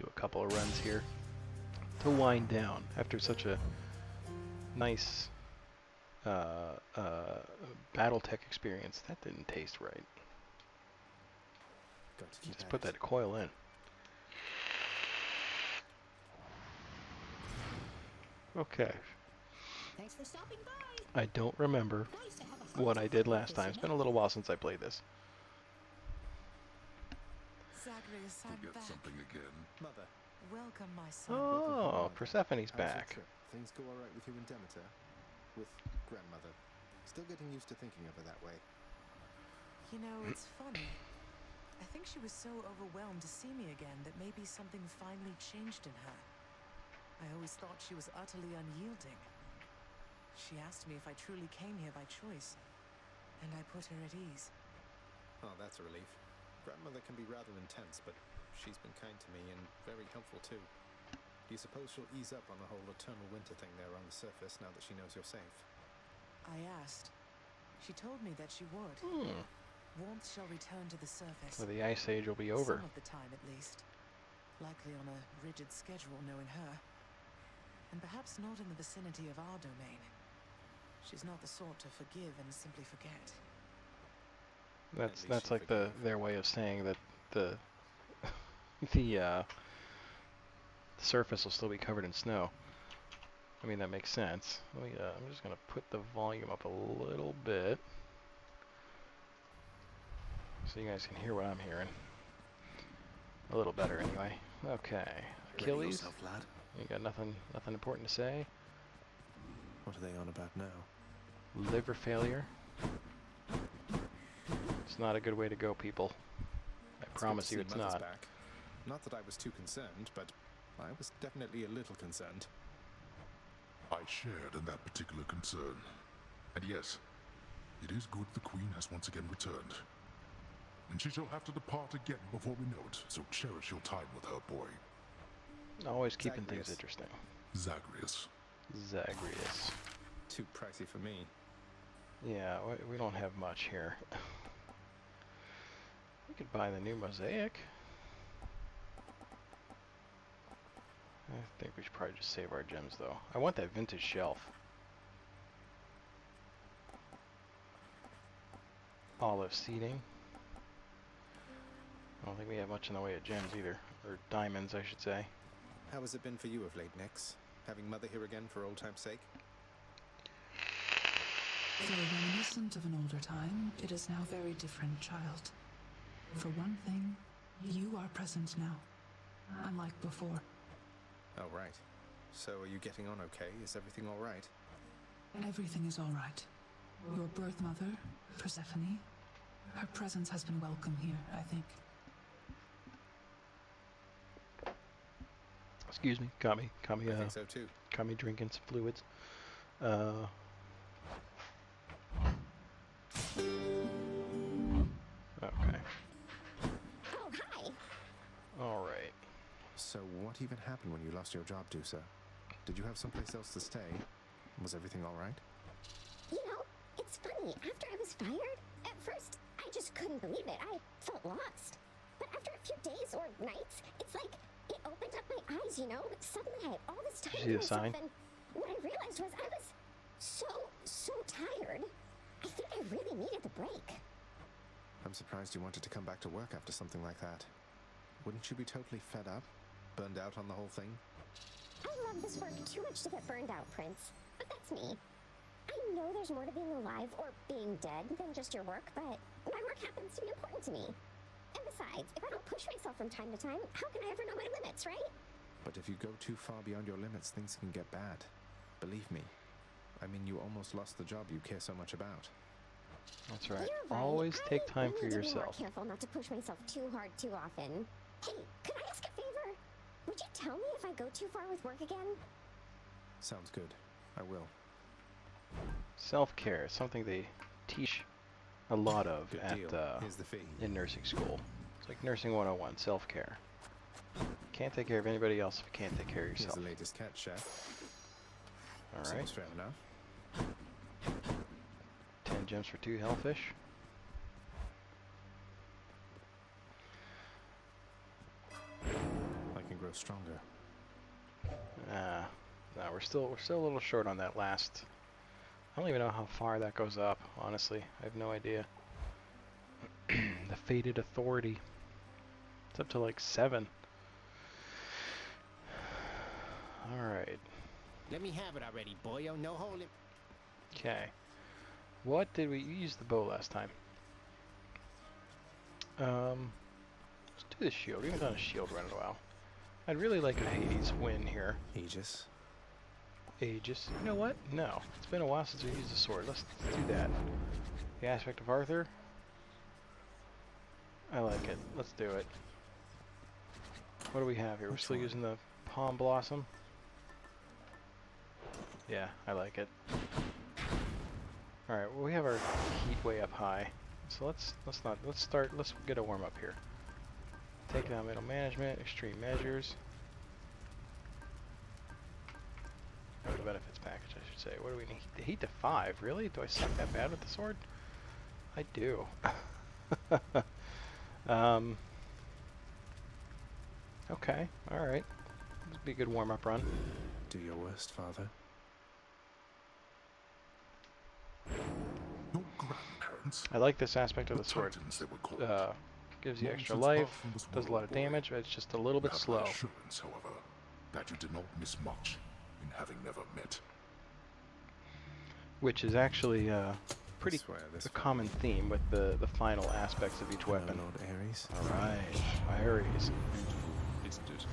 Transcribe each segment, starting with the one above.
do a couple of runs here to wind down after such a nice BattleTech experience. That didn't taste right. Just put that coil in. Okay. Thanks for stopping by. I don't remember Nice to have a what I did last this time. It's been a little while since I played this. Zagreus, I'm Get back. something again. Mother, Welcome, my son. Oh, Persephone's how's your back. trip? Things go all right with you and Demeter? With grandmother? Still getting used to thinking of her that way. You know, it's funny. I think she was so overwhelmed to see me again that maybe something finally changed in her. I always thought she was utterly unyielding. She asked me if I truly came here by choice, and I put her at ease. Oh, that's a relief. Grandmother can be rather intense, but she's been kind to me and very helpful too. Do you suppose she'll ease up on the whole eternal winter thing there on the surface now that she knows you're safe? I asked. She told me that she would. Warmth shall return to the surface. So the Ice Age will be over. Some of the time, at least. Likely on a rigid schedule, knowing her. And perhaps not in the vicinity of our domain. She's not the sort to forgive and simply forget. That's like their way of saying that the the surface will still be covered in snow. I mean, that makes sense. I'm just gonna put the volume up a little bit so you guys can hear what I'm hearing. A little better, anyway. Okay, Achilles. Yourself, lad. You got nothing important to say? What are they on about now? Liver failure. It's not a good way to go, people. I promise you it's not. Back. Not that I was too concerned, but I was definitely a little concerned. I shared in that particular concern. And yes, it is good the Queen has once again returned. And she shall have to depart again before we know it, so cherish your time with her, boy. Always keeping Zagreus. things interesting. Zagreus. Zagreus. Too pricey for me. Yeah, we don't have much here. We could buy the new mosaic. I think we should probably just save our gems, though. I want that vintage shelf. Olive seating. I don't think we have much in the way of gems either. Or diamonds, I should say. How has it been for you of late, Nix? Having Mother here again for old time's sake? Though reminiscent of an older time, it is now very different, child. For one thing, you are present now, unlike before. Oh, right. So are you getting on okay? Is everything all right? Everything is all right. Your birth mother, Persephone, her presence has been welcome here, I think. Excuse me, got me, I think so too. got me drinking some fluids. Okay. Oh, hi. All right. So what even happened when you lost your job, Dusa? Did you have someplace else to stay? Was everything all right? You know, it's funny. After I was fired, at first, I just couldn't believe it. I felt lost. But after a few days or nights, it's like it opened up my eyes, you know? Suddenly I had all this time Did you see to the myself, sign? and what I realized was I was so tired. I think I really needed the break. I'm surprised you wanted to come back to work after something like that. Wouldn't you be totally fed up? Burned out on the whole thing? I love this work too much to get burned out, Prince. But that's me. I know there's more to being alive or being dead than just your work, but my work happens to be important to me. And besides, if I don't push myself from time to time, how can I ever know my limits, right? But if you go too far beyond your limits, things can get bad. Believe me. I mean, you almost lost the job you care so much about. That's right. You're right. Always take time for I need to be yourself. more careful not to push myself too hard too often. Hey, could I ask a favor? Would you tell me if I go too far with work again? Sounds good. I will. Self-care, something they teach a lot of Good at deal. Here's the fee. in nursing school. It's like nursing 101, self-care. Can't take care of anybody else if you can't take care of Here's yourself. the latest cat, chef. All right. Seems fair enough. 10 gems for 2 hellfish. I can grow grow stronger. No, we're still a little short on that last. I don't even know how far that goes up, honestly. I have no idea. The Fated Authority. It's up to like 7. Alright. Let me have it already, boyo. No holding. Okay. What did we use the bow last time? Let's do the shield. We haven't done a shield run in a while. I'd really like a Hades win here. Aegis. Aegis. You know what? No. It's been a while since we used the sword. Let's do that. The aspect of Arthur. I like it. Let's do it. What do we have here? We're still using the Palm Blossom. Yeah, I like it. Alright, well we have our heat way up high. So let's get a warm up here. Take down middle management, extreme measures. Or the benefits package, I should say. What do we need? The heat to 5, really? Do I suck that bad with the sword? I do. Okay, alright. This would be a good warm up run. Do your worst, father. Your grandparents. I like this aspect of The the sword. Titans, they were called. Gives you Long extra since life, Arthur was does a lot of boy, damage, but it's just a little you bit have slow. my assurance, however, that you did not miss much in having never met. Which is actually pretty I swear this a common theme with the final aspects of each weapon. Lord Ares. Alright, Ares. Beautiful, isn't it?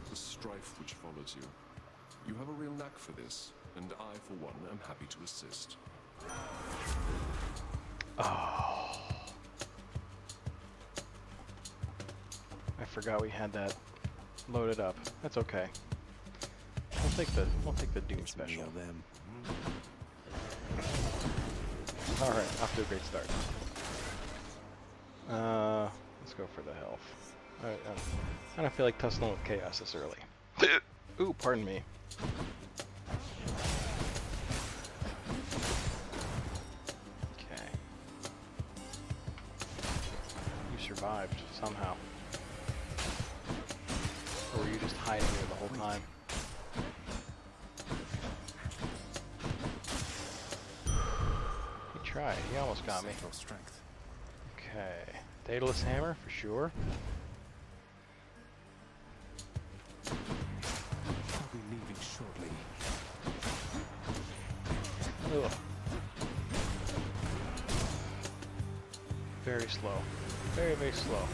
The strife which follows you. You have a real knack for this, and I, for one, am happy to assist. Oh. I forgot we had that loaded up. That's okay. We'll take the Doom It's special. me or them. Alright, off to a great start. Let's go for the health. I don't feel like tussling with chaos this early. Ooh, pardon me. Okay. You survived, somehow. Or were you just hiding here the whole time? He tried, he almost got me. Central strength. Okay. Daedalus Hammer, for sure. I'll be leaving shortly. Ugh. Very slow. Very, very slow.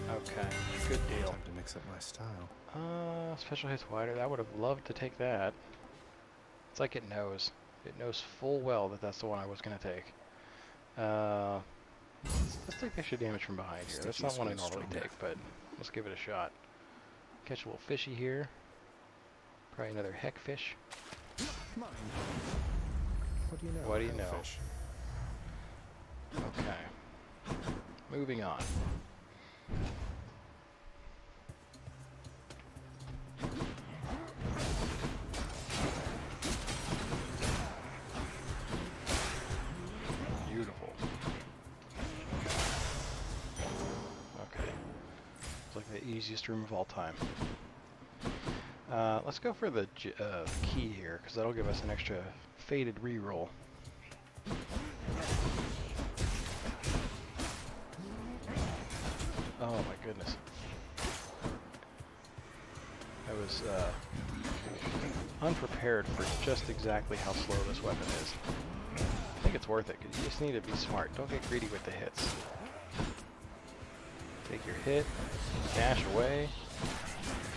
Okay, good deal. Time to mix up my style. Special hits wider. I would have loved to take that. It's like it knows. It knows full well that that's the one I was going to take. Let's take extra damage from behind here. That's not one I normally take, but let's give it a shot. Catch a little fishy here. Probably another heck fish. Mine. What do you know? What do you about know? fish? Okay. Moving on. Beautiful. Okay. It's like the easiest room of all time. Let's go for the key here, because that'll give us an extra faded reroll. Oh my goodness. I was unprepared for just exactly how slow this weapon is. I think it's worth it, because you just need to be smart. Don't get greedy with the hits. Take your hit, dash away,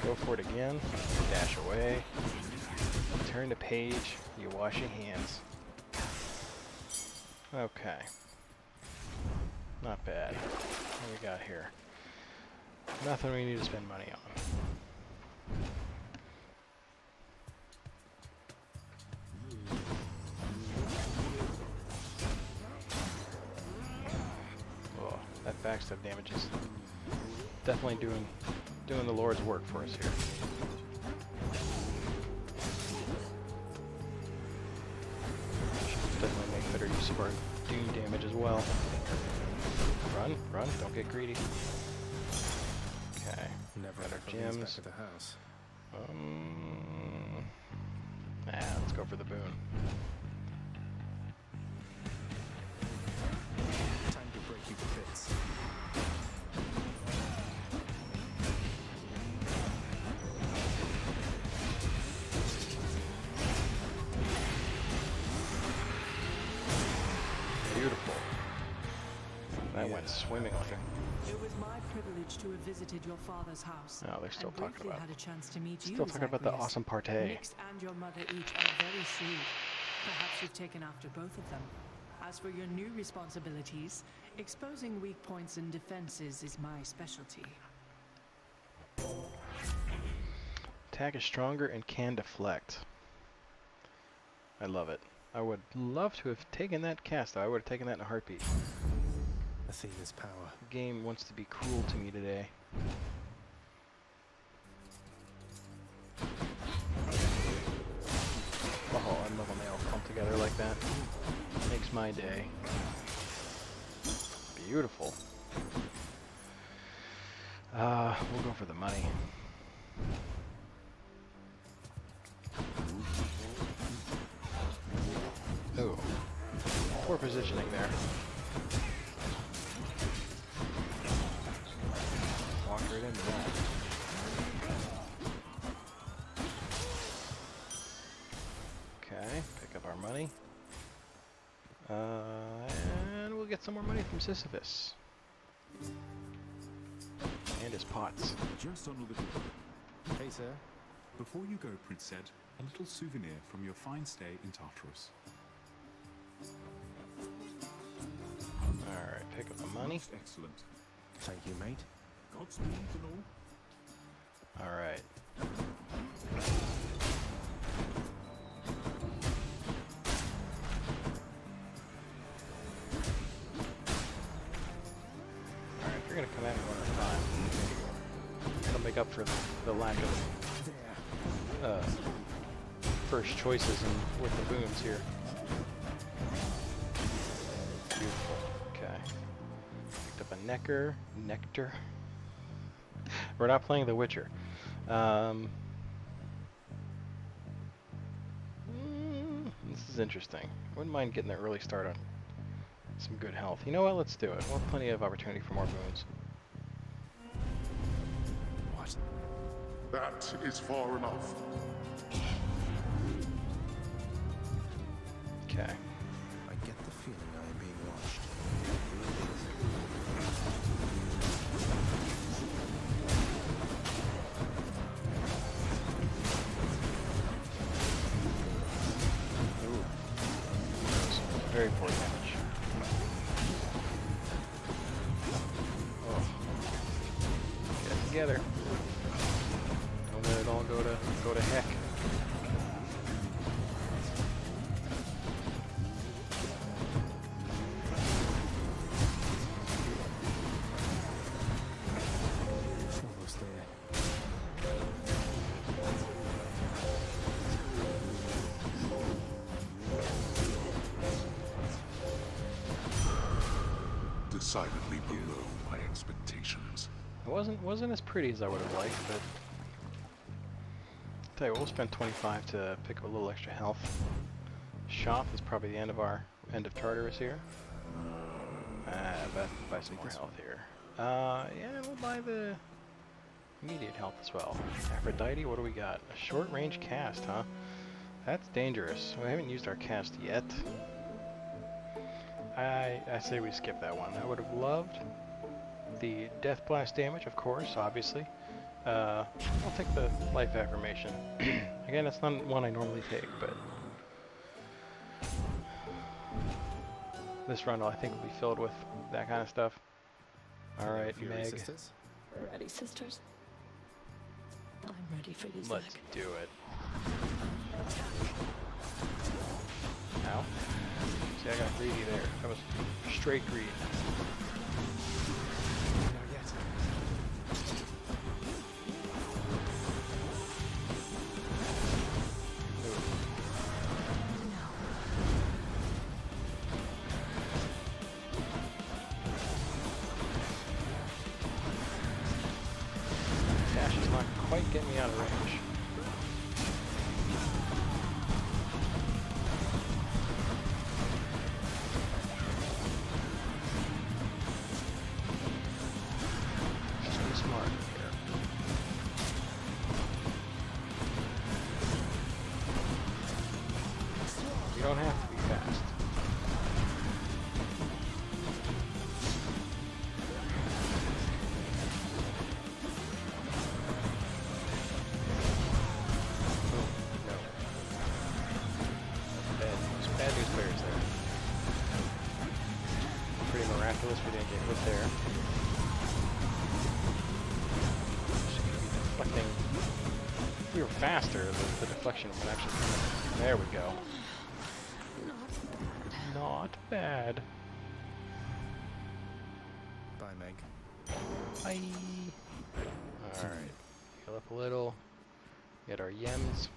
go for it again, dash away, turn the page, you wash your hands. Okay. Not bad. What we got here? Nothing we need to spend money on. Oh, that backstab damage is definitely doing the Lord's work for us here. Should definitely make better use of our Doom damage as well. Run, run, don't get greedy. Okay, Never got our enough of these back gems. at the house. Let's go for the boon. Time to break you to bits. Beautiful. That went swimmingly. It was my privilege to have visited your father's house. Oh, they're still and talking briefly about. had a chance to meet you, Still talking about the Zacharias. awesome partay. Nix and your mother each are very shrewd. Perhaps you've taken after both of them. As for your new responsibilities, exposing weak points and defenses is my specialty. Attack is stronger and can deflect. I love it. I would love to have taken that cast, though. I would have taken that in a heartbeat. Athena's power. The game wants to be cruel to me today. Oh, I love when they all come together like that. Makes my day. Beautiful. We'll go for the money. Ooh. Poor positioning there. Walk right into that. Okay, pick up our money. And we'll get some more money from Sisyphus. And his pots. Just on a little. Hey, sir. Before you go, Prince said, a little souvenir from your fine stay in Tartarus. Alright, pick up the money. Most excellent. Thank you, mate. Godspeed and all. Alright. Alright, you're gonna come at me one at a time. It'll make up for the lack of first choices with the boons here. Beautiful. Okay. Picked up a nectar. We're not playing The Witcher. This is interesting. Wouldn't mind getting an early start on some good health. You know what? Let's do it. We'll have plenty of opportunity for more boons. What? That is far enough. Okay. I get the feeling I am being watched. Ooh. Very poor damage. Oh. Get it together. Don't let it all go to heck. Almost there. Decidedly below my expectations. It wasn't as pretty as I would have liked, but tell you what, we'll spend 25 to pick up a little extra health. Shop is probably the end of Tartarus here. Buy some more health here. Yeah, we'll buy the immediate health as well. Aphrodite, what do we got? A short range cast, huh? That's dangerous. We haven't used our cast yet. I say we skip that one. I would have loved the death blast damage, of course, obviously. I'll take the life affirmation. Again, it's not one I normally take, but this run I think will be filled with that kind of stuff. Alright, Fury Meg. Sisters? Ready, sisters? I'm ready for you, Let's Zach. do it. Ow. See, I got greedy there. That was straight greed. Not yet. get me out of range. Just be smart here. You don't have to be fast. We didn't get hit there. Deflecting. If we were faster, the deflection would actually come in. There we go. Not bad. Bye, Meg. Bye. Alright. Heal up a little. Get our yems.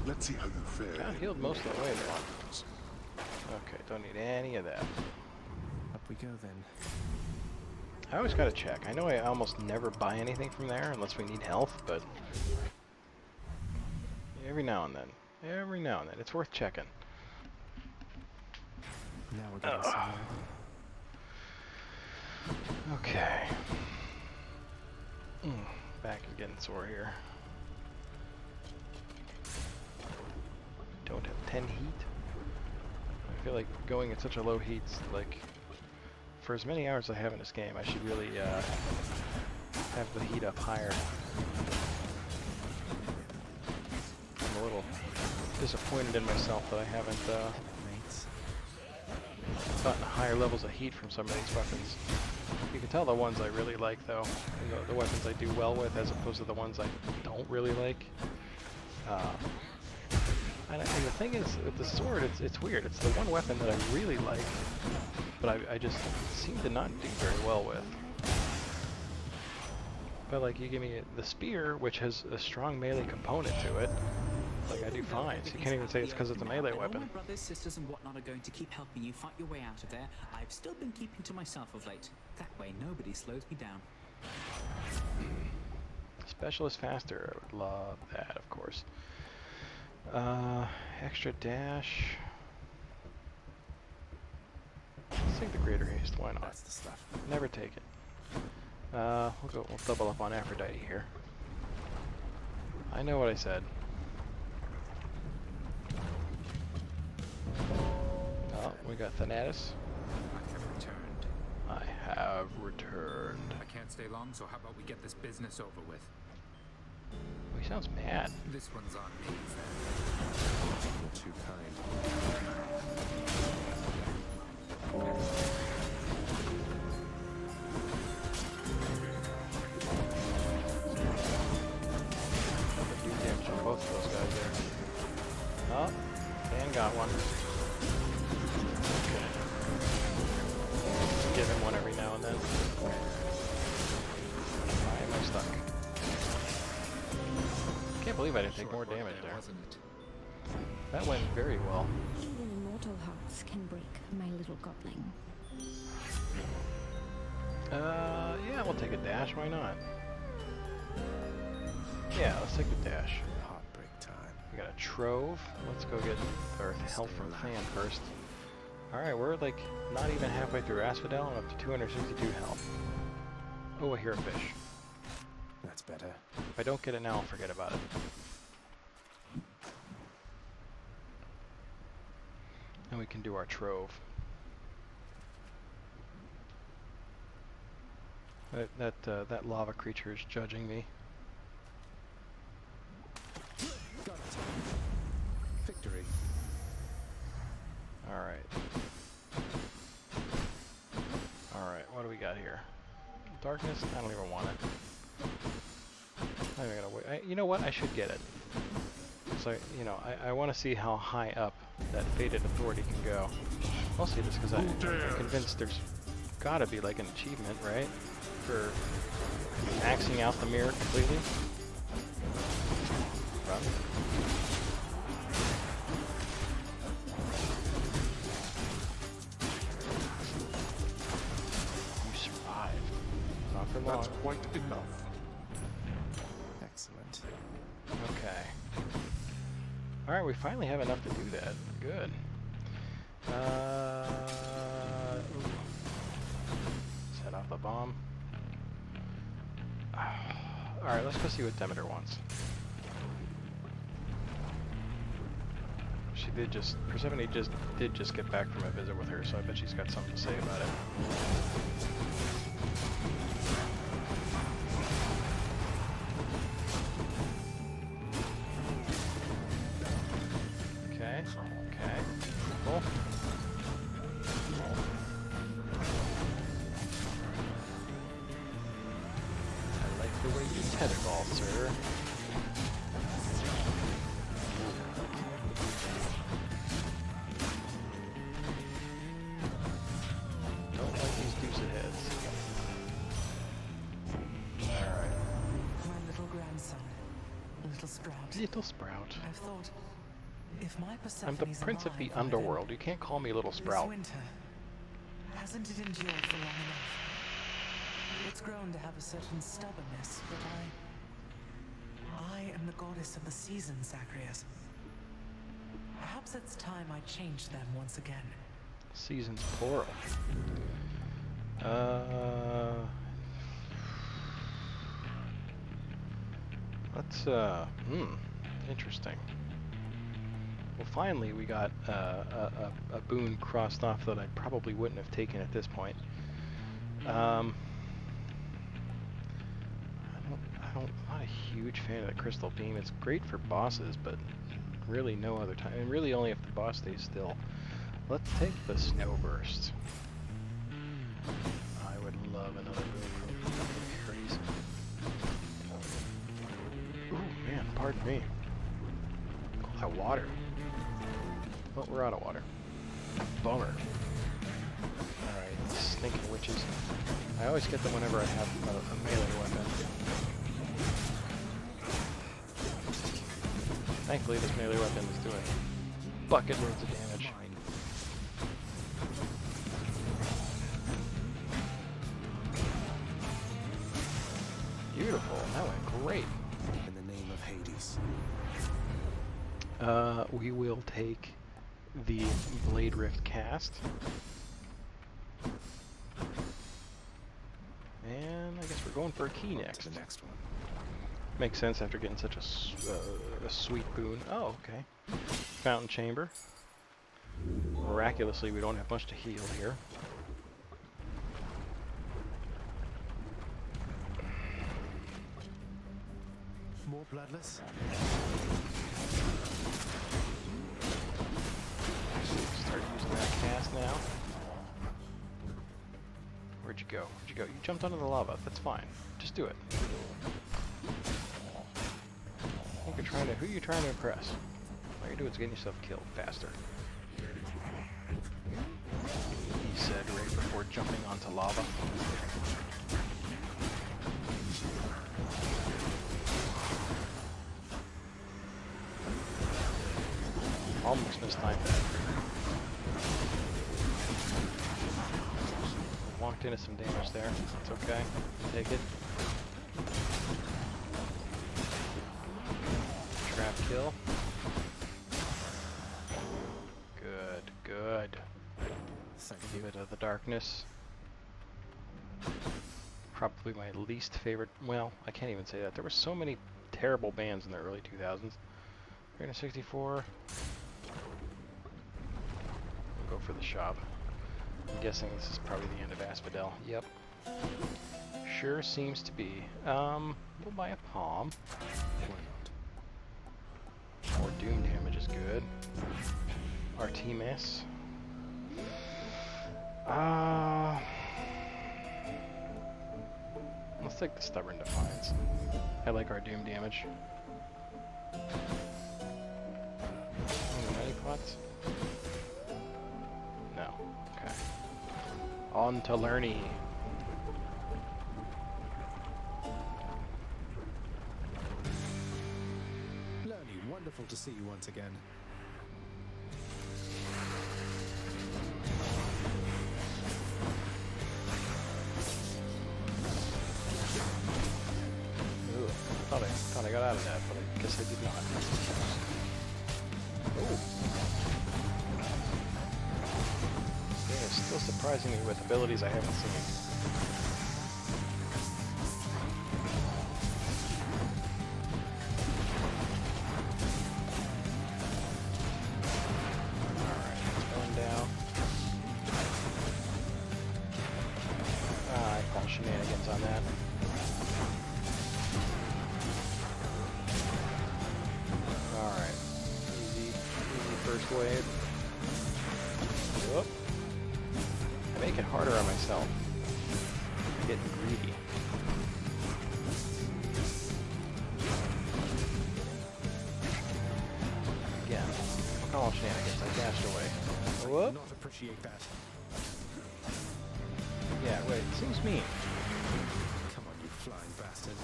Let's see how you fare. Got healed most of the way though. Okay, don't need any of that. Up we go then. I always gotta check. I know I almost never buy anything from there unless we need health, but every now and then, it's worth checking. Now we're getting somewhere. Okay. Back is getting sore here. Don't have 10 heat. I feel like going at such a low heat, like, for as many hours as I have in this game, I should really have the heat up higher. I'm a little disappointed in myself that I haven't gotten higher levels of heat from some of these weapons. You can tell the ones I really like, though, the weapons I do well with, as opposed to the ones I don't really like. And the thing is, with the sword, it's weird. It's the one weapon that I really like, but I just seem to not do very well with. But like, you give me the spear, which has a strong melee component to it, like I do fine. So you can't even say it's because it's a melee weapon. All my brothers, sisters, and whatnot are going to keep helping you fight your way out of there. I've still been keeping to myself of late. That way, nobody slows me down. Specialist faster. I would love that, of course. Extra dash. Let's take the greater haste. Why not? That's the stuff. Never take it. We'll double up on Aphrodite here. I know what I said. Oh, we got Thanatus. I have returned. I have returned. I can't stay long, so how about we get this business over with? He sounds mad. This one's on me, You're too kind. Do damage on both of those guys there. Oh, Dan got one. Okay. Give him one every now and then. Why am I stuck? I can't believe I didn't take more damage there. That went very well. Even immortal hearts can break, my little goblin. Yeah, we'll take a dash. Why not? Yeah, let's take the dash. Heartbreak time. We got a trove. Let's go get our health from Fan first. Alright, we're like not even halfway through Asphodel and up to 262 health. Oh, I hear a fish. That's better. If I don't get it now, I'll forget about it. And we can do our trove. That lava creature is judging me. Got it. Victory. Alright. Alright, what do we got here? Darkness? I don't even want it. I'm not even gonna wait. You know what? I should get it. So, you know, I want to see how high up that Fated Authority can go. Mostly just because I'm convinced there's gotta be like an achievement, right? For maxing out the mirror completely. Run. That's quite enough. Excellent. Okay. Alright, we finally have enough to do that. Good. Set off the bomb. Alright, let's go see what Demeter wants. She did just... Persephone did just get back from a visit with her, so I bet she's got something to say about it. Okay, okay. Cool. I like the way you tetherball, sir. Don't like these deuce heads. Alright. My little grandson, little Sprout. Little Sprout. I've thought, if my I'm Persephone's the prince of the alive by underworld. then, You can't call me Little this Sprout. winter, hasn't it endured for long enough? It's grown to have a certain stubbornness, but I am the goddess of the seasons, Zacharias. Perhaps it's time I changed them once again. Seasons plural. Let's interesting. Well, finally we got a boon crossed off that I probably wouldn't have taken at this point. I'm not a huge fan of the crystal beam. It's great for bosses, but really no other time. And really only if the boss stays still. Let's take the snowburst. I would love another boon from crazy. Ooh, man, pardon me. All that water. Oh, we're out of water. Bummer. Alright, stinking witches. I always get them whenever I have a melee weapon. Thankfully, this melee weapon is doing bucket loads of damage. Beautiful, that went great. In the name of Hades. We will take the Blade Rift cast. And I guess we're going for a key next. To the next one. Makes sense after getting such a sweet boon. Oh, okay. Fountain Chamber. Miraculously, we don't have much to heal here. More bloodless. Start using that cast now. Where'd you go? Where'd you go? You jumped under the lava. That's fine. Just do it. I think you're trying to... Who are you trying to impress? All you're doing is getting yourself killed faster. He said right before jumping onto lava. Almost mistimed that. Walked into some damage there. That's okay. Take it. Trap kill. Good, good. Give it to the darkness. Probably my least favorite. Well, I can't even say that. There were so many terrible bands in the early 2000s. 364. We'll go for the shop. I'm guessing this is probably the end of Asphodel. Yep. Sure seems to be. We'll buy a palm. More doom damage is good. Artemis. Let's take the Stubborn Defiance. I like our doom damage. Any pots? No. Okay. On to Lerny. Lerny, wonderful to see you once again. I did not. Oh. Yeah, it's still surprising me with abilities I haven't seen. Alright, it's going down. I call shenanigans on that. Alright. Easy first wave. Whoop. I make it harder on myself. I'm getting greedy. Again. Call shenanigans. I dashed away. Whoop. Not appreciate that. Yeah, wait. It seems mean. Come on, you flying bastard.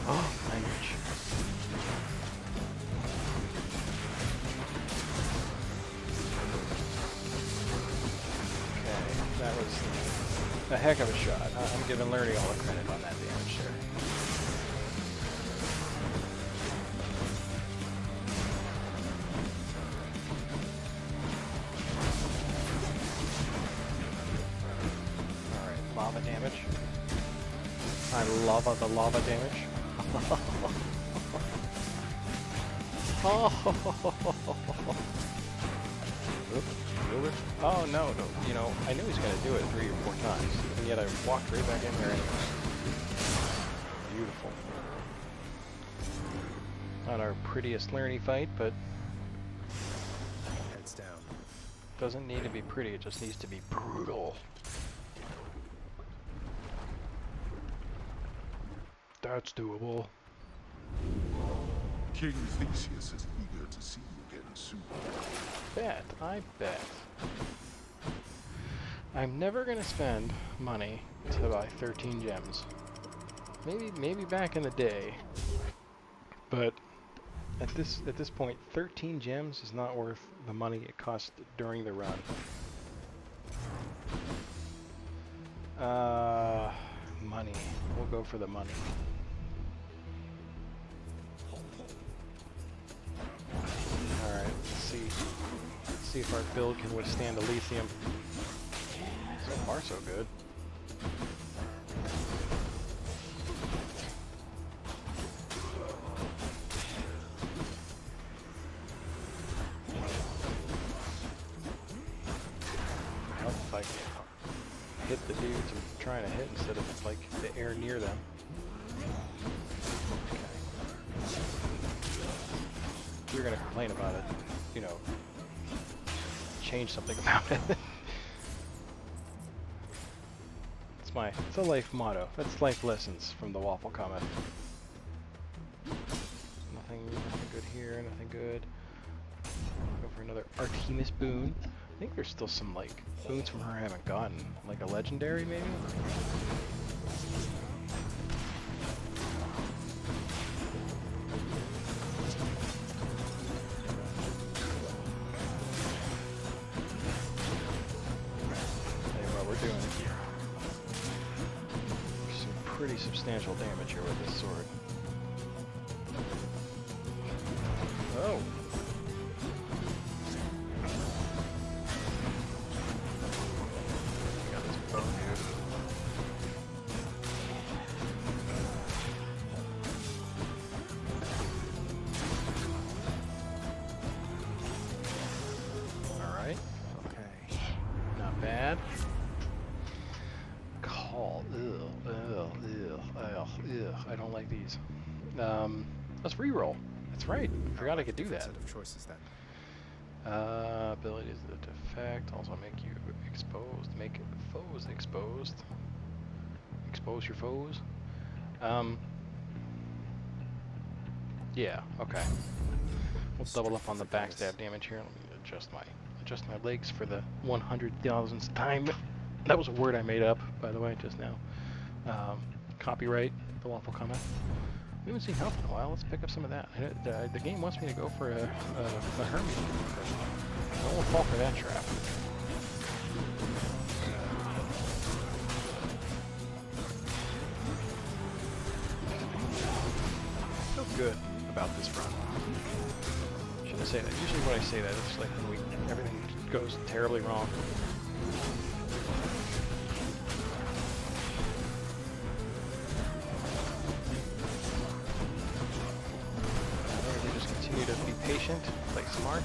Oh, language. That was a heck of a shot. I'm giving Learning all the credit on that damage there. Alright, lava damage. I love the lava damage. Oh no, you know, I knew he was going to do it 3 or 4 times, and yet I walked right back in there anyway. Beautiful. Not our prettiest Learny fight, but Heads down. Doesn't need to be pretty, it just needs to be brutal. That's doable. King Theseus is eager to see you again soon. I bet. I'm never gonna spend money to buy 13 gems. Maybe back in the day, but at this point, 13 gems is not worth the money it cost during the run. Money. We'll go for the money. Alright, let's see if our build can withstand the lithium. So far, so good. Help if I can hit the dudes I'm trying to hit instead of like the air near them. If you're gonna complain about it, you know, change something about it. It's a life motto. That's life lessons from the Waffle Comet. Nothing good here, nothing good. Go for another Artemis boon. I think there's still some like boons from her I haven't gotten. Like a legendary maybe? Pretty substantial damage here with this sword. Oh! Got this bow here. Alright. Okay. Not bad. I don't like these. Let's reroll. That's right. Forgot I could do that. Set of choices then. Abilities that defect also make you exposed. Make foes exposed. Expose your foes. Yeah. Okay. We'll double up on the backstab damage here. Let me adjust my legs for the 100,000th time. That was a word I made up, by the way, just now. Copyright the Waffle Comet. We haven't seen health in a while. Let's pick up some of that. The game wants me to go for a Hermes. I won't fall for that trap. I feel good about this run. Shouldn't say that. Usually when I say that, it's like when everything goes terribly wrong. We just continue to be patient, play smart.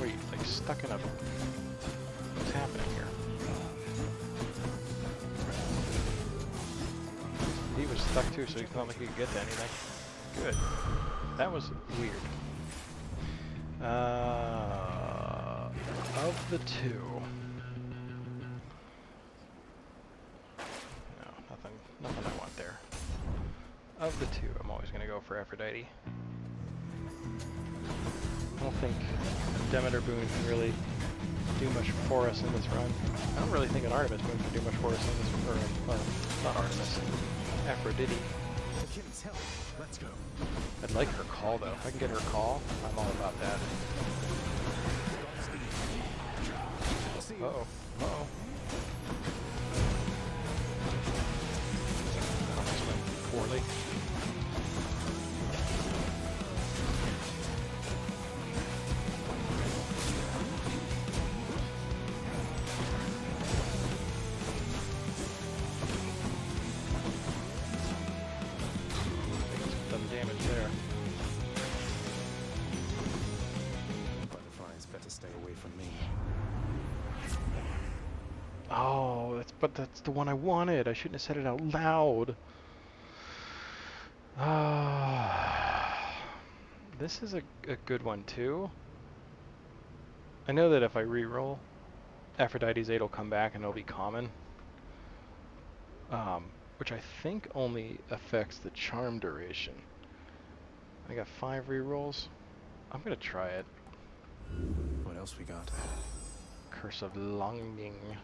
Wait, like stuck in a... What's happening here? He was stuck too, so it's not like he could get to anything. Good. That was weird. Of the two... No, nothing I want there. Of the two, I'm always going to go for Aphrodite. I don't think Demeter Boon can really do much for us in this run. I don't really think an Artemis Boon can do much for us in this run. Not Artemis. Aphrodite. Let's go. I'd like her call though. If I can get her call, I'm all about that. Uh-oh. Uh-oh. This went poorly. But that's the one I wanted. I shouldn't have said it out loud. This is a good one too. I know that if I reroll, Aphrodite's 8 will come back and it'll be common. Which I think only affects the charm duration. I got 5 rerolls. I'm gonna try it. What else we got? Curse of Longing.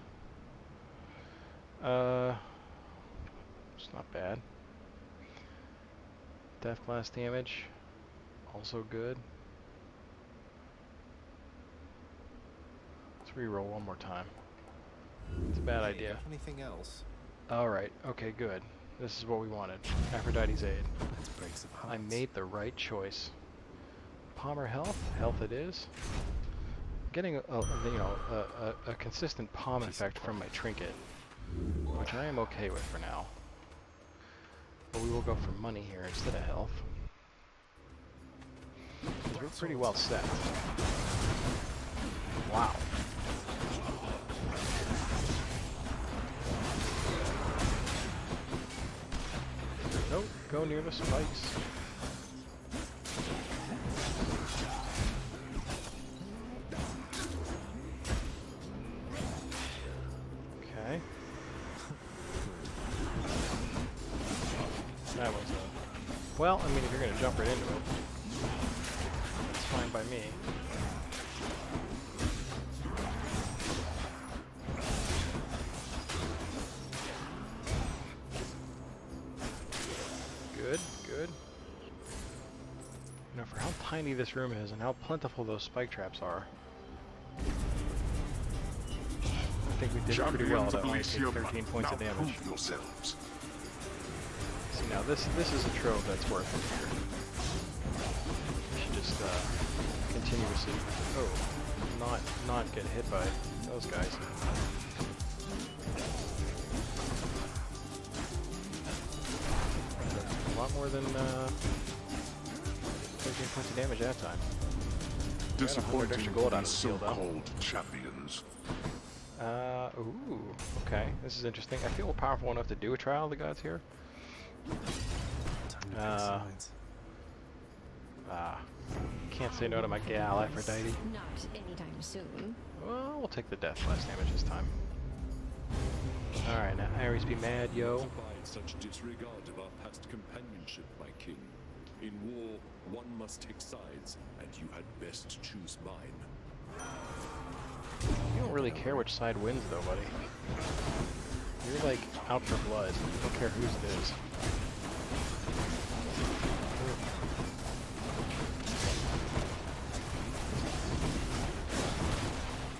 It's not bad. Death Blast damage, also good. Let's reroll one more time. It's a bad idea. Anything else? Alright, okay, good. This is what we wanted. Aphrodite's Aid. Let's break some hearts. I made the right choice. Palmer health? Health it is. Getting a consistent palm effect from my trinket, which I am okay with for now. But we will go for money here instead of health. Because we're pretty well set. Wow. Nope, go near the spikes. Okay. That was well, I mean, if you're going to jump right into it, it's fine by me. Good, good. You know, for how tiny this room is and how plentiful those spike traps are, I think we did pretty well to only take 13 points of damage. See, now this is a trove that's worth it here. We should just continuously, not get hit by those guys. A lot more than 13 points of damage that time. Disappointing extra gold out of the so-called champions. Ooh, okay. This is interesting. I feel powerful enough to do a Trial of the Gods here. Can't say no to my gal, Aphrodite. Not anytime soon. Well, we'll take the death blast damage this time. Alright, now Ares be mad, yo. Abide such disregard of our past companionship, my king. In war, one must take sides, and you had best choose mine. You don't really care which side wins, though, buddy. You're like out for blood. You don't care whose it is.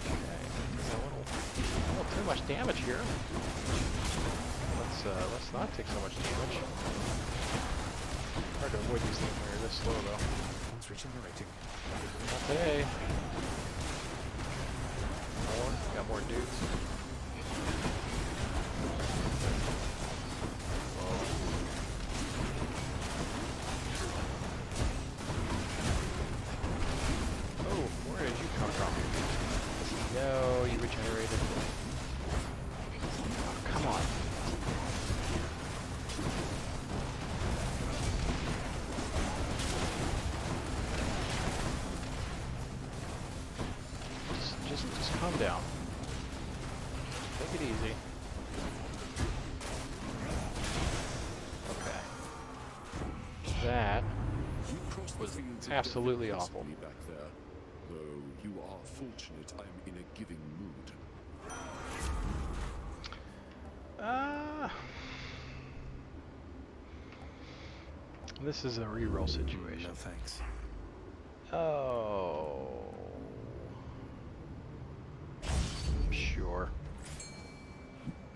Okay, a little too much damage here. Let's let's not take so much damage. Hard to avoid these things when you're this slow, though. One's regenerating. Not today. More. Got more dudes. Oh, where did you come from? No, you regenerated. Oh, come on. Just calm down. Take it easy. Okay. That was absolutely awful. Back there, though you are fortunate I am in a giving mood. This is a reroll situation. No thanks. Oh. Sure.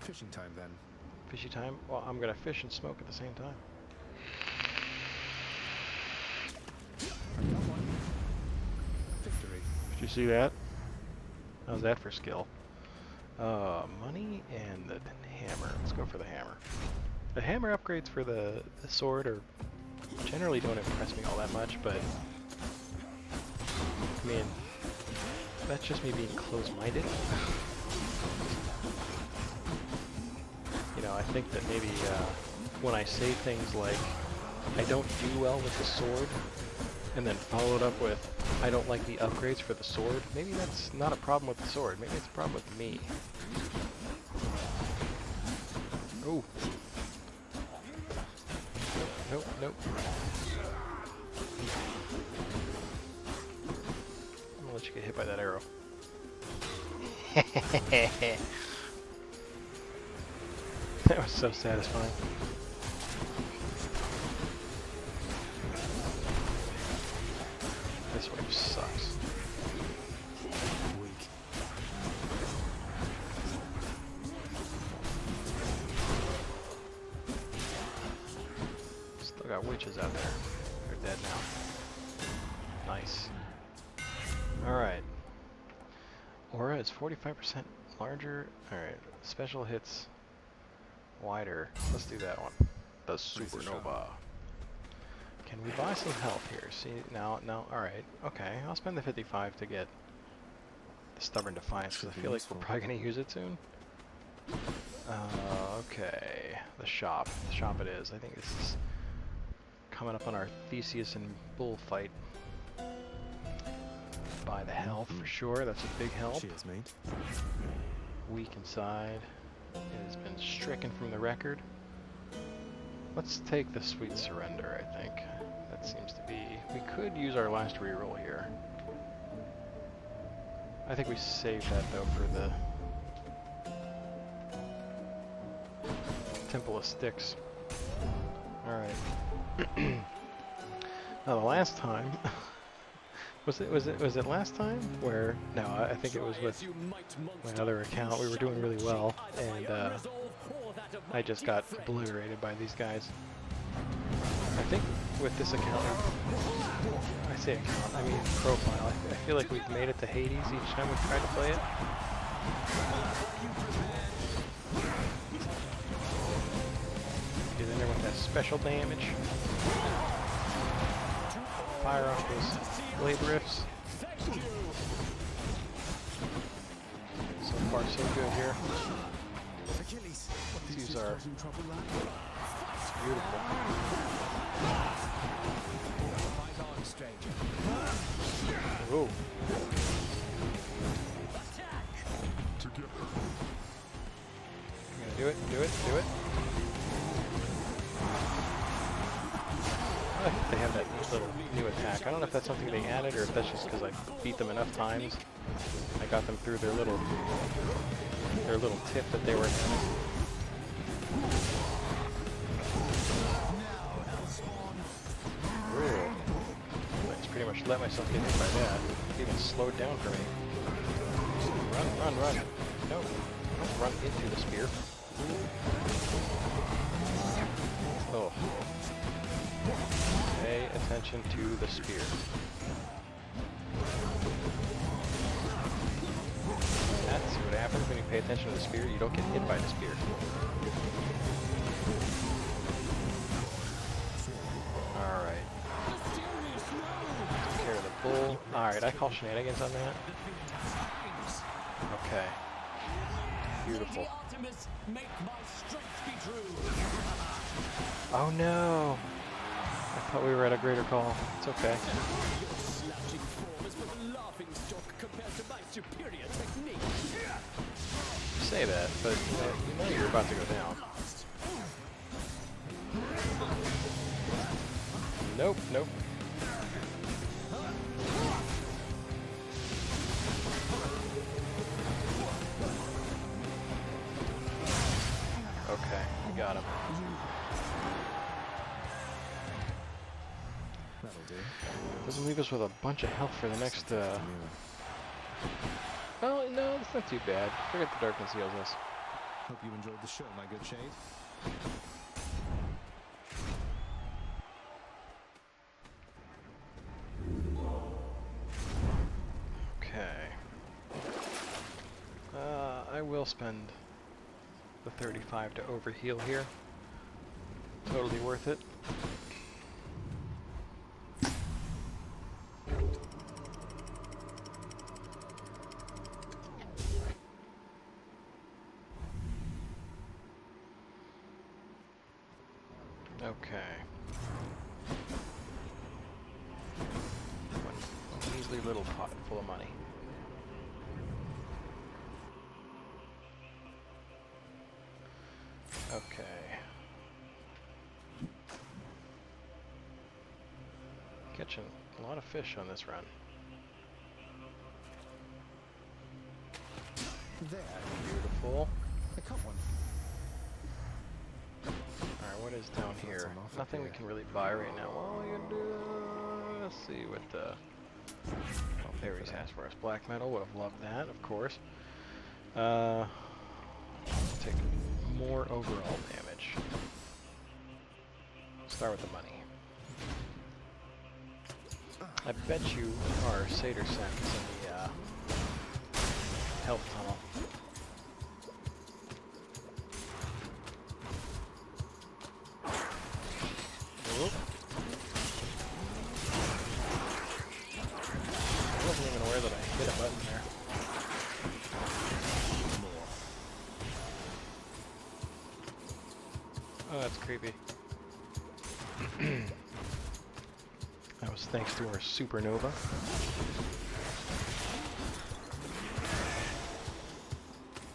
Fishing time then. Fishy time? Well, I'm gonna fish and smoke at the same time. Victory. Did you see that? How's that for skill? Money and the hammer. Let's go for the hammer. The hammer upgrades for the sword are generally don't impress me all that much, but I mean, that's just me being close-minded. You know, I think that maybe when I say things like, I don't do well with the sword, and then follow it up with, I don't like the upgrades for the sword, maybe that's not a problem with the sword, maybe it's a problem with me. Oh. Nope, nope. I'm gonna let you get hit by that arrow. That was so satisfying. This wave sucks. Weak. Still got witches out there. They're dead now. Nice. Alright. Aura is 45% larger. Alright. Special hits wider. Let's do that one. The Supernova. Can we buy some health here? See, now, alright. Okay, I'll spend the 55 to get the Stubborn Defiance, because I feel like we're probably going to use it soon. Okay. The shop. The shop it is. I think this is coming up on our Theseus and Bull fight. Buy the health for sure. That's a big help. Cheers, mate. Weak inside. It has been stricken from the record. Let's take the Sweet Surrender, I think. That seems to be... We could use our last reroll here. I think we saved that, though, for the... Temple of Styx. Alright. Now, the last time... Was it last time? Where... No, I think it was with my other account. We were doing really well, and I just got obliterated by these guys. I think with this account, I say account, I mean profile, I feel like we've made it to Hades each time we've tried to play it. Get in there with that special damage. Fire off those blade riffs. So far so good here. Let's use our... It's beautiful. Ooh. I'm gonna do it, do it, do it. I think they have that little new attack. I don't know if that's something they added or if that's just because I beat them enough times. I got them through their little tip that they were having. Ooh. I just pretty much let myself get hit by that. It even slowed down for me. Run, run, run. No, don't run into the spear. Oh. Pay attention to the spear. That's what happens when you pay attention to the spear. You don't get hit by the spear. Alright. Take care of the bull. Alright, I call shenanigans on that. Okay. Beautiful. Oh no! I thought we were at a greater call. It's okay. You say that, but you know you're about to go down. Nope, nope. Okay, we got him. That'll do. Doesn't leave us with a bunch of health for the next, Oh, no, it's not too bad. Forget the darkness heals us. Hope you enjoyed the show, my good Shade. Okay. I will spend the 35 to overheal here. Totally worth it. Okay. One measly little pot full of money. Okay. Catching a lot of fish on this run. There. Beautiful. I caught one. Alright, what is down here? Nothing we can really buy right now. Well, we can do... let's see what the... Oh, Perry's has for us. Black metal, would have loved that, of course. Take more overall damage. Start with the money. I bet you our Satyr Sense in the health tunnel. Whoop. I wasn't even aware that I hit a button there. Oh, that's creepy. That was thanks to our supernova.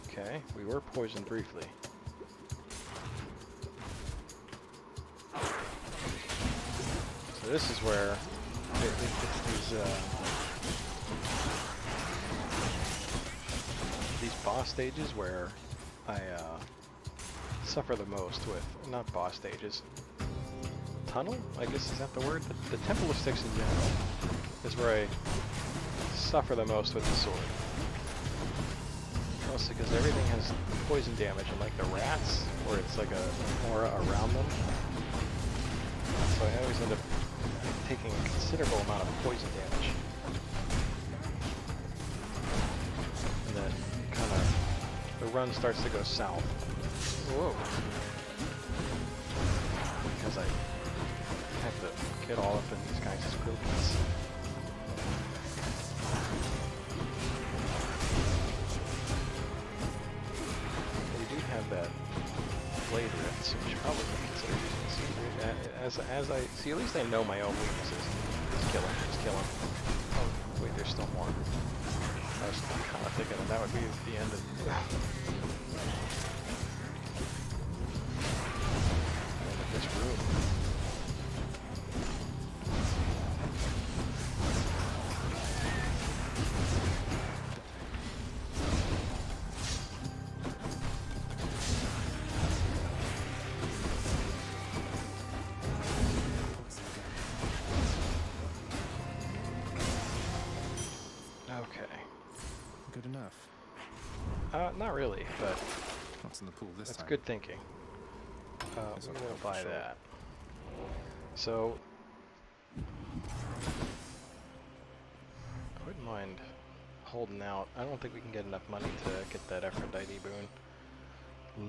Okay, we were poisoned briefly. So this is where these boss stages where I suffer the most with, not boss stages, tunnel, I guess is that the word? The Temple of Styx in general is where I suffer the most with the sword. Mostly because everything has poison damage, and like the rats, where it's like an aura around them. So I always end up taking a considerable amount of poison damage. And then kind of the run starts to go south. Whoa. Because I have to get all up in these guys' quills. We do have that blade rift, so we should probably consider using this. As I see, at least I know my own weaknesses. Just kill him, just kill him. Oh, wait, there's still more. I was kind of thinking that would be the end of this room. Okay. Good enough. Not really, but chance in the pool this That's time. good thinking. Guess We're I'll gonna go for buy sure. that. So I wouldn't mind holding out. I don't think we can get enough money to get that Aphrodite boon.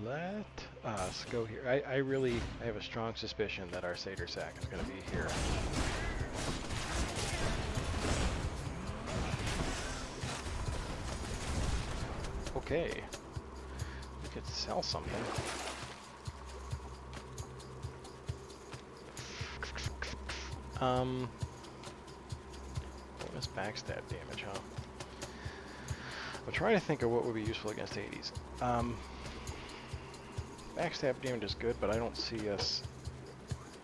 Let us go here. I have a strong suspicion that our Satyr Sack is going to be here. Okay. We could sell something. Bonus backstab damage, huh? I'm trying to think of what would be useful against Hades. Backstab damage is good, but I don't see us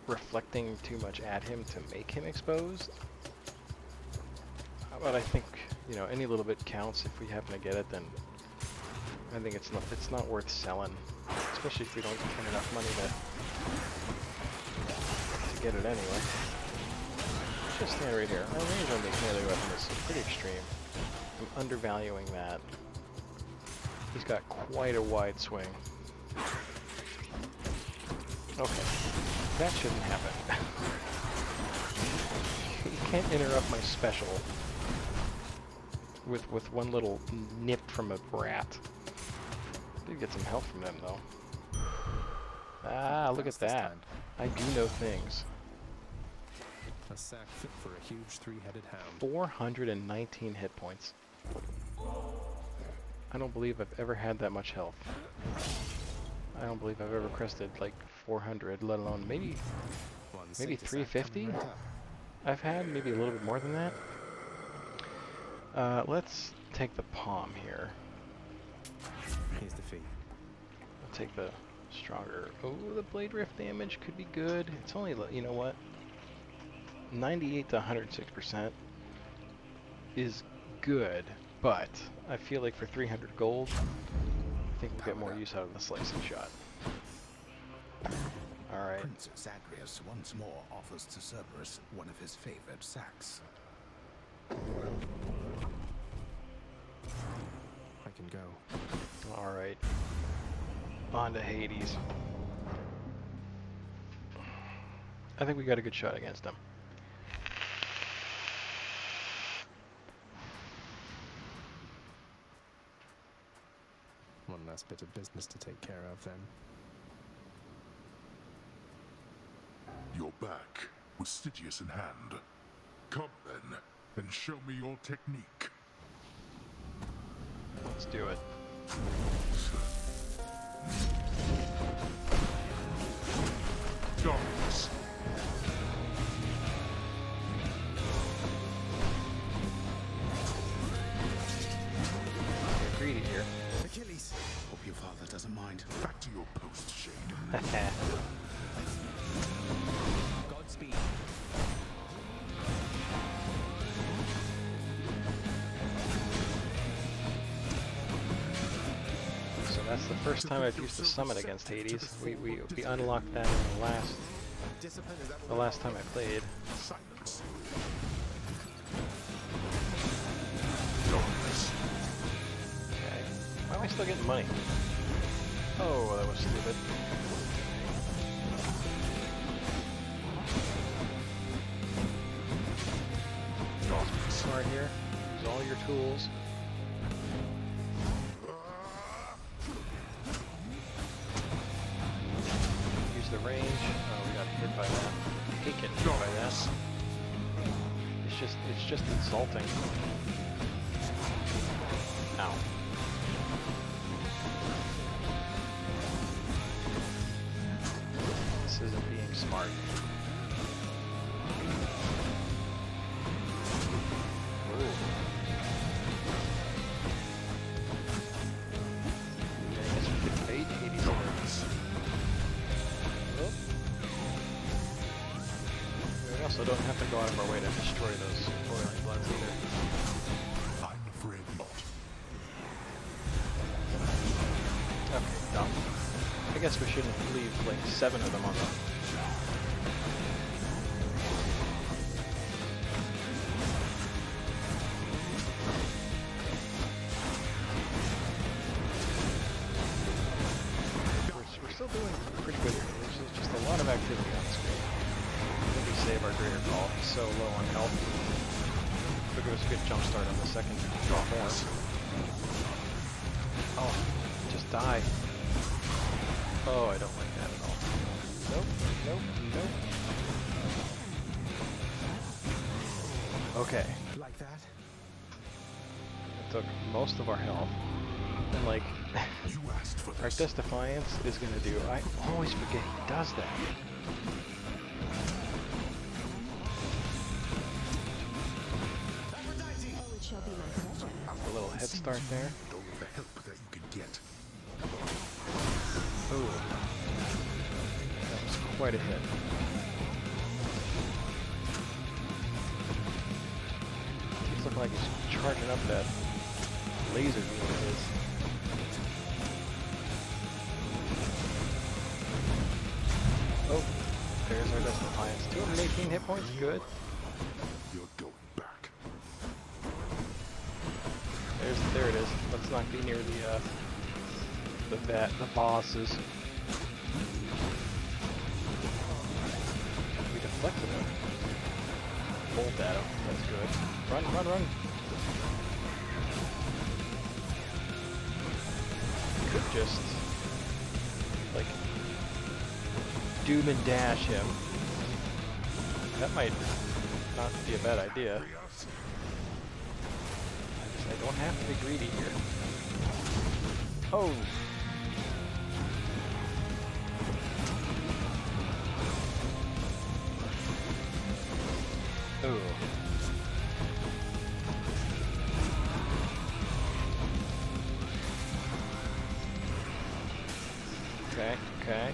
reflecting too much at him to make him exposed. How about I think, you know, any little bit counts. If we happen to get it, then I think it's not worth selling, especially if we don't get enough money to get it anyway. Let's just stand right here. Our range on this melee weapon is pretty extreme. I'm undervaluing that. He's got quite a wide swing. Okay, that shouldn't happen. You can't interrupt my special with one little nip from a rat. Did get some help from them though. Ah, look at that. I do know things. A sack fit for a huge three-headed hound. 419 hit points. I don't believe I've ever had that much health. I don't believe I've ever crested like 400, let alone maybe 350. I've had maybe a little bit more than that. Let's take the palm here. Here's the fee. I'll take the stronger. Oh, the blade rift damage could be good. It's only, you know what? 98 to 106% is good, but I feel like for 300 gold, I think we'll get more use out of the slicing shot. Alright. Princess Zagreus once more offers to Cerberus one of his favored sacks. I can go. Alright. On to Hades. I think we got a good shot against him. One last bit of business to take care of then. You're back, with Stygius in hand. Come then, and show me your technique. Let's do it. Darkness. Get greedy here. Achilles! Hope your father doesn't mind. Back to your post, Shade. Godspeed. So that's the first time I've used the summon against Hades. We unlocked that in the last time I played. Silence. Okay. Why am I still getting money? Oh, that was stupid. Smart here. Use all your tools. Use the range. Oh, we got hit by that. I hate getting hit by that. It's just insulting. Ow. This isn't being smart. We also don't have to go out of our way to destroy those boiling bloods either. I'm afraid not. Okay, dumb. I guess we shouldn't leave like 7 of them on the... all. He's so low on health. It'll give us a good jump start on the second draw horn. Oh, just die. Oh, I don't like that at all. Nope, nope, nope. Okay. Like that? It took most of our health. And like, our Death Defiance is gonna do. I always forget he does that. Oh, it shall be my pleasure. A little head start there. All of the help that you can get. Ooh. That was quite a hit. He's looking like he's charging up that laser beam of his. Oh, there's our Death Defiance. 218 hit points, good. You're going back. There it is. Let's not be near the bosses. We deflected him. Bolt at him. That's good. Run, run, run. Could just like doom and dash him. That might not be a bad idea. I don't have to be greedy here. Oh! Oh. Okay, okay.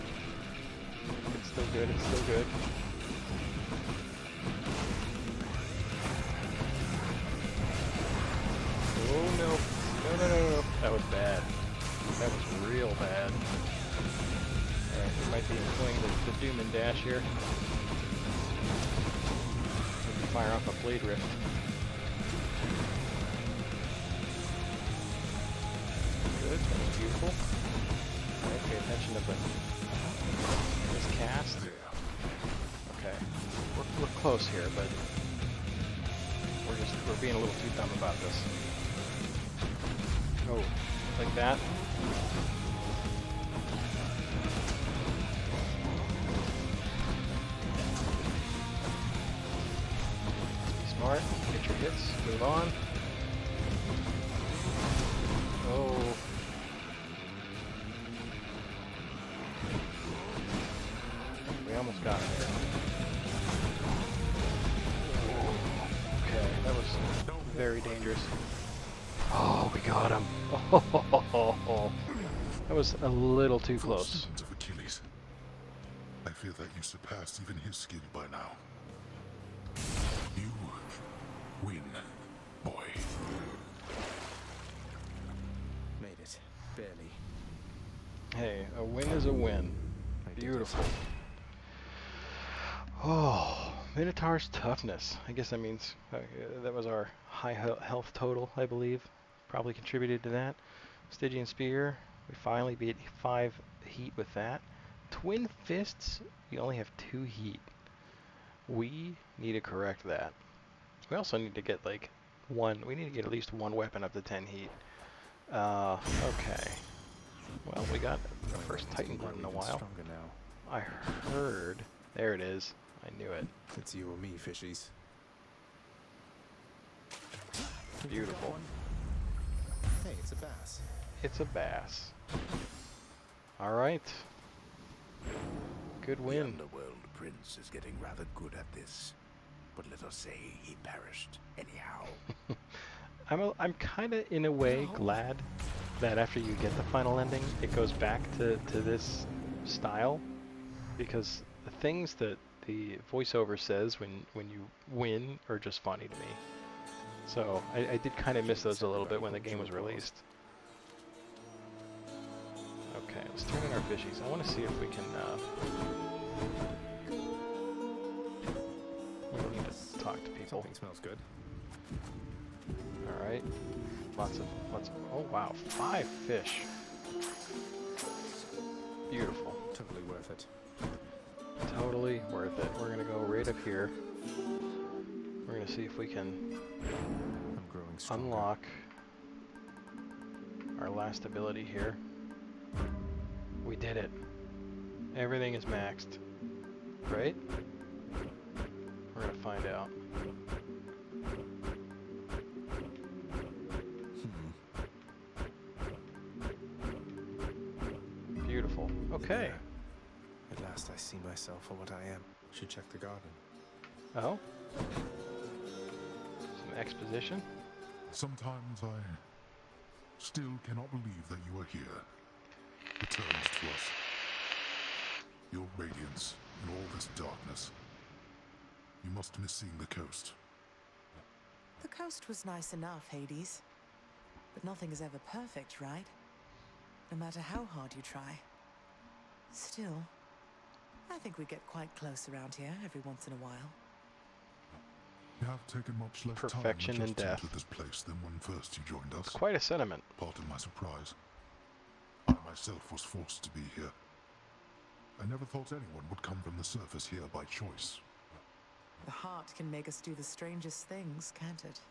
It's still good, it's still good. Oh no. No, no, no, no. That was bad. That was real bad. Alright, we might be employing the doom and dash here. Maybe fire off a blade rift. Good, that's beautiful. Alright, pay attention to this cast. Okay. We're close here, but we're being a little too dumb about this. Oh, like that. Be smart, get your hits, move on. Oh. We almost got him there. Okay, that was very dangerous. Oh, we got him. Oh, that was a little too close. Student of Achilles, I fear that you surpassed even his skill by now. You win, boy. Made it. Barely. Hey, a win is a win. Beautiful. Oh, Minotaur's toughness. I guess that means that was our high health total, I believe. Probably contributed to that. Stygian Spear, we finally beat 5 heat with that. Twin Fists, we only have 2 heat. We need to correct that. We also need to get like we need to get at least 1 weapon up to 10 heat. Okay. Well, we got our first Titan run in a while. I heard. There it is. I knew it. It's you or me, fishies. Beautiful. Hey, it's a bass. It's a bass. Alright. Good win. The Underworld Prince is getting rather good at this. But let us say he perished anyhow. I'm kind of, in a way, glad that after you get the final ending, it goes back to this style. Because the things that the voiceover says when you win are just funny to me. So I did kind of miss those a little bit when the game was released. Okay, let's turn in our fishies. I want to see if we can... we need to talk to people. Something smells good. Alright. Lots of... Oh wow, 5 fish. Beautiful. Totally worth it. Totally worth it. We're gonna go right up here. We're gonna see if we can I'm growing stronger. unlock our last ability here. We did it. Everything is maxed, right? We're gonna find out. Beautiful. Okay. There. At last I see myself for what I am. Should check the garden. Oh? Some exposition? Sometimes I still cannot believe that you are here, returned to us. Your radiance in all this darkness. You must miss seeing the coast. The coast was nice enough, Hades. But nothing is ever perfect, right? No matter how hard you try. Still, I think we get quite close around here every once in a while. You have taken much less Perfection time and adjusting death. to this place than when first you joined us. It's quite a sentiment. Pardon my surprise. I myself was forced to be here. I never thought anyone would come from the surface here by choice. The heart can make us do the strangest things, can't it?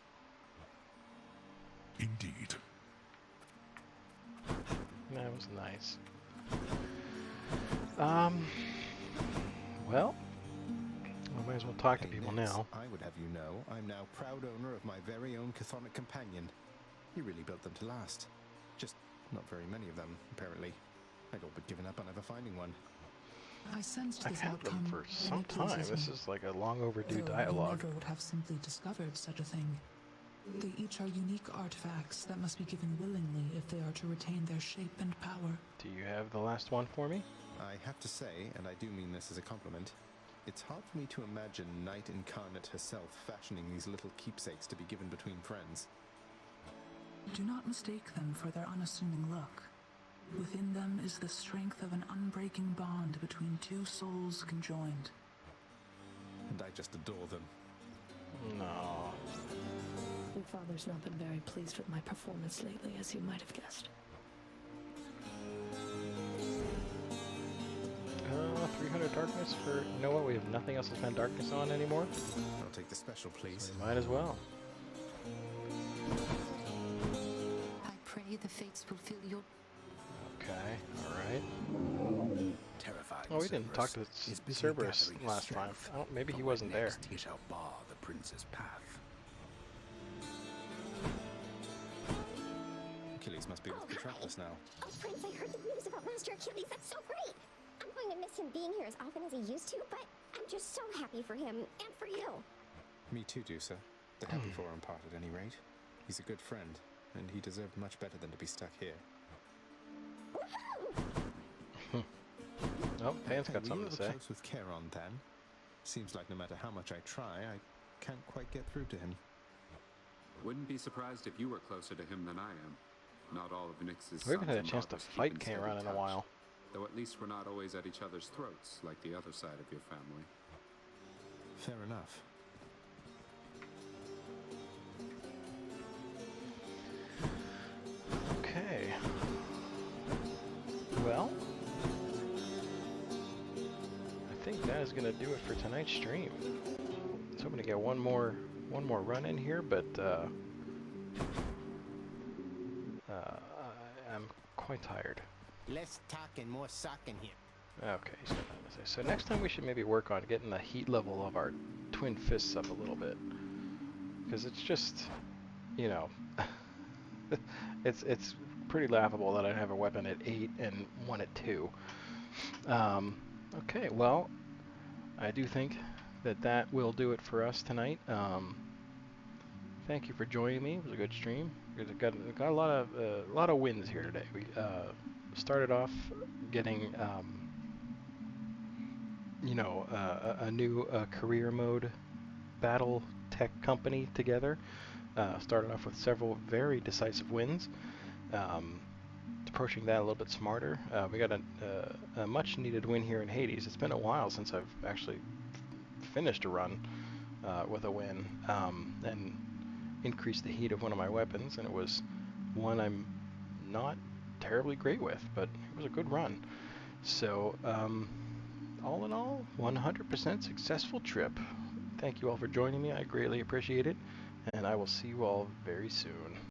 Indeed. That was nice. Well, I might as well talk to people now. I would have you know, I'm now proud owner of my very own chthonic companion. You really built them to last. Just not very many of them, apparently. I'd all but given up on ever finding one. I sensed I've this had outcome, them for and some it time. pleases This me. is like a long overdue Though dialogue. I never would have simply discovered such a thing. They each are unique artifacts that must be given willingly if they are to retain their shape and power. Do you have the last one for me? I have to say, and I do mean this as a compliment, it's hard for me to imagine Night Incarnate herself fashioning these little keepsakes to be given between friends. Do not mistake them for their unassuming look. Within them is the strength of an unbreaking bond between two souls conjoined. And I just adore them. No. Your father's not been very pleased with my performance lately, as you might have guessed. 300 darkness for Noah. We have nothing else to spend darkness on anymore. I'll take the special, please. So might as well. I pray the fates fulfill your... Okay, alright. Terrified. Oh, we didn't talk to Cerberus last time. Oh, maybe he wasn't there. He shall bar the prince's path. Achilles must be with Patroclus now. Oh, Prince, I heard the news about Master Achilles. That's so great. I'm going to miss him being here as often as he used to, but I'm just so happy for him and for you. Me too, Dusa. The happy for him part at any rate. He's a good friend, and he deserved much better than to be stuck here. Oh, Pan's got something to say. Close with Charon, then. Seems like no matter how much I try, I can't quite get through to him. Wouldn't be surprised if you were closer to him than I am. Not all of Nyx's We haven't had a sons and chance to daughters keep fight in steady Charon in a touch, while. Though at least we're not always at each other's throats, like the other side of your family. Fair enough. Okay. Well, I think that is gonna do it for tonight's stream. I was hoping to get one more run in here, but I'm quite tired. Less talking, more sucking here. Okay, he's got nothing to say. So next time we should maybe work on getting the heat level of our twin fists up a little bit, because it's just, you know, it's pretty laughable that I have a weapon at 8 and one at 2. Okay, well, I do think that will do it for us tonight. Thank you for joining me. It was a good stream. We got a lot of wins here today. We started off getting you know, a new career mode battle tech company together. Started off with several very decisive wins. Approaching that a little bit smarter. We got a much needed win here in Hades. It's been a while since I've actually finished a run with a win and increased the heat of one of my weapons, and it was one I'm not terribly great with, but it was a good run. So all in all, 100% successful trip Thank you all for joining me. I greatly appreciate it, and I will see you all very soon.